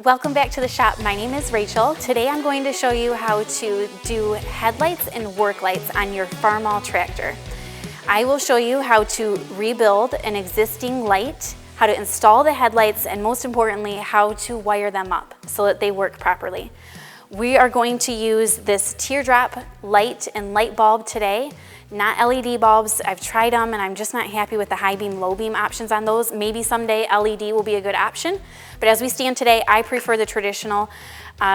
Welcome back to the shop. My name is Rachel. Today I'm going to show you how to do headlights and work lights on your Farmall tractor. I will show you how to rebuild an existing light, how to install the headlights, and most importantly, how to wire them up so that they work properly. We are going to use this teardrop light and light bulb today, not LED bulbs. I've tried them and I'm just not happy with the high beam, low beam options on those. Maybe someday LED will be a good option, but as we stand today, I prefer the traditional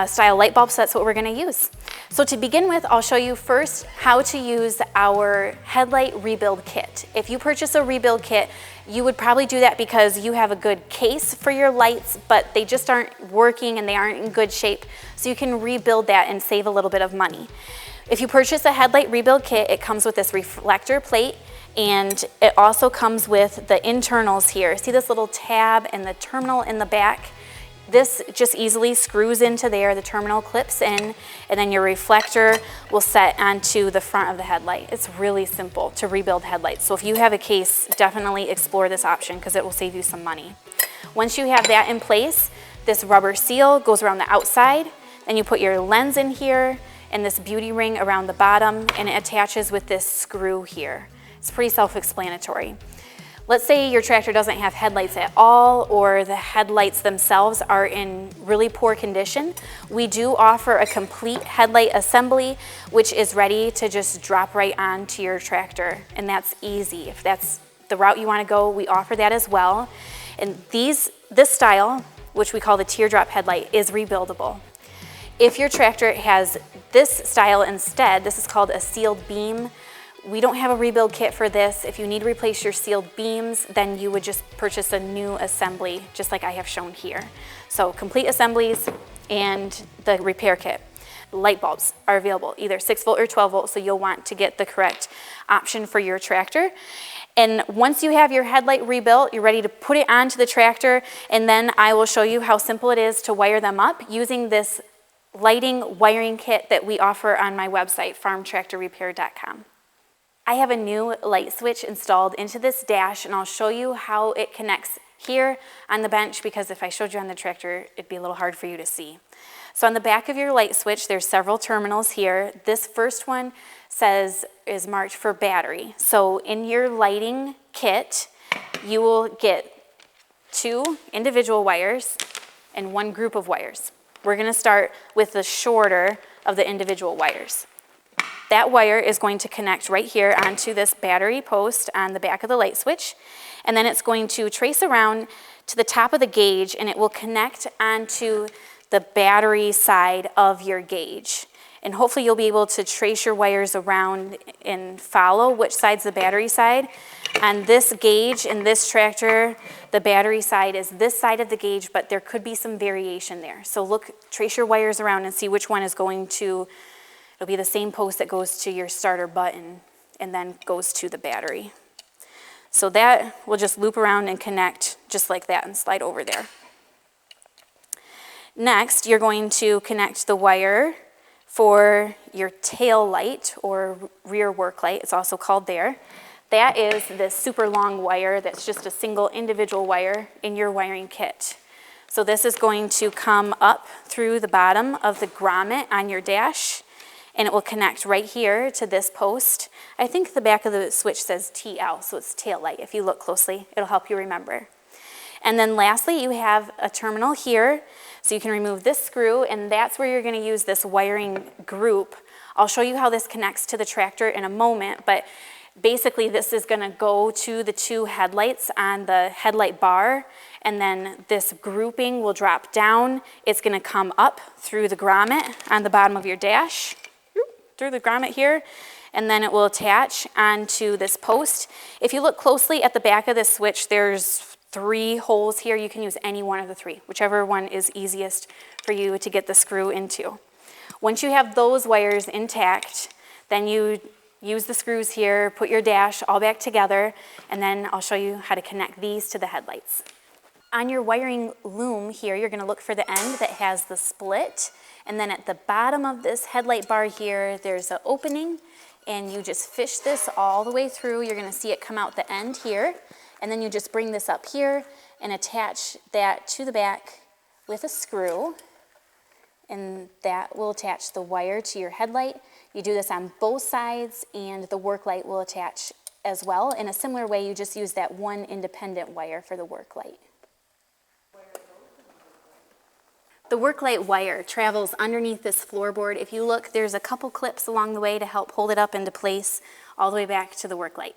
style light bulb, so that's what we're gonna use. So to begin with, I'll show you first how to use our headlight rebuild kit. If you purchase a rebuild kit, you would probably do that because you have a good case for your lights, but they just aren't working and they aren't in good shape, so you can rebuild that and save a little bit of money. If you purchase a headlight rebuild kit, it comes with this reflector plate, and it also comes with the internals here. See this little tab and the terminal in the back? This just easily screws into there, the terminal clips in, and then your reflector will set onto the front of the headlight. It's really simple to rebuild headlights. So if you have a case, definitely explore this option because it will save you some money. Once you have that in place, this rubber seal goes around the outside, then you put your lens in here and this beauty ring around the bottom, and it attaches with this screw here. It's pretty self-explanatory. Let's say your tractor doesn't have headlights at all, or the headlights themselves are in really poor condition. We do offer a complete headlight assembly, which is ready to just drop right onto your tractor, and that's easy. If that's the route you want to go, we offer that as well. And this style, which we call the teardrop headlight, is rebuildable. If your tractor has this style instead, this is called a sealed beam. We don't have a rebuild kit for this. If you need to replace your sealed beams, then you would just purchase a new assembly, just like I have shown here. So complete assemblies and the repair kit. Light bulbs are available, either 6 volt or 12 volt, so you'll want to get the correct option for your tractor. And once you have your headlight rebuilt, you're ready to put it onto the tractor, and then I will show you how simple it is to wire them up using this lighting wiring kit that we offer on my website, farmtractorrepair.com. I have a new light switch installed into this dash, and I'll show you how it connects here on the bench, because if I showed you on the tractor, it'd be a little hard for you to see. So on the back of your light switch, there's several terminals here. This first one is marked for battery. So in your lighting kit, you will get 2 individual wires and 1 group of wires. We're gonna start with the shorter of the individual wires. That wire is going to connect right here onto this battery post on the back of the light switch, and then it's going to trace around to the top of the gauge, and it will connect onto the battery side of your gauge. And hopefully you'll be able to trace your wires around and follow which side's the battery side. On this gauge in this tractor, the battery side is this side of the gauge, but there could be some variation there. So trace your wires around and see which one is going to. It'll be the same post that goes to your starter button and then goes to the battery. So that will just loop around and connect just like that and slide over there. Next, you're going to connect the wire for your tail light or rear work light. It's also called there. That is this super long wire that's just a single individual wire in your wiring kit. So this is going to come up through the bottom of the grommet on your dash, and it will connect right here to this post. I think the back of the switch says TL, so it's tail light. If you look closely, it'll help you remember. And then lastly, you have a terminal here, so you can remove this screw, and that's where you're gonna use this wiring group. I'll show you how this connects to the tractor in a moment, but basically this is gonna go to the 2 headlights on the headlight bar, and then this grouping will drop down. It's gonna come up through the grommet on the bottom of your dash, through the grommet here, and then it will attach onto this post. If you look closely at the back of this switch, there's 3 holes here. You can use any one of the 3, whichever one is easiest for you to get the screw into. Once you have those wires intact, then you use the screws here, put your dash all back together, and then I'll show you how to connect these to the headlights. On your wiring loom here, you're gonna look for the end that has the split, and then at the bottom of this headlight bar here, there's an opening, and you just fish this all the way through. You're gonna see it come out the end here, and then you just bring this up here and attach that to the back with a screw, and that will attach the wire to your headlight. You do this on both sides, and the work light will attach as well. In a similar way, you just use that one independent wire for the work light. The work light wire travels underneath this floorboard. If you look, there's a couple clips along the way to help hold it up into place all the way back to the work light.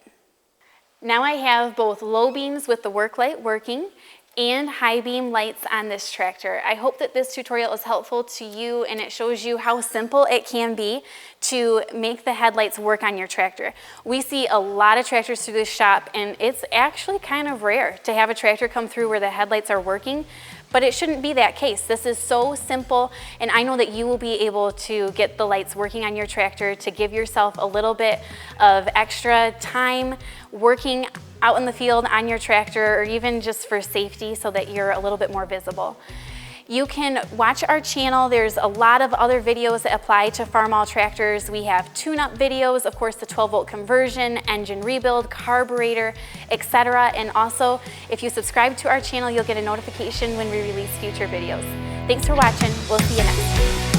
Now I have both low beams with the work light working and high beam lights on this tractor. I hope that this tutorial is helpful to you and it shows you how simple it can be to make the headlights work on your tractor. We see a lot of tractors through this shop, and it's actually kind of rare to have a tractor come through where the headlights are working, but it shouldn't be that case. This is so simple, and I know that you will be able to get the lights working on your tractor to give yourself a little bit of extra time working out in the field on your tractor, or even just for safety so that you're a little bit more visible. You can watch our channel. There's a lot of other videos that apply to Farmall tractors. We have tune-up videos, of course, the 12-volt conversion, engine rebuild, carburetor, etc. And also, if you subscribe to our channel, you'll get a notification when we release future videos. Thanks for watching. We'll see you next time.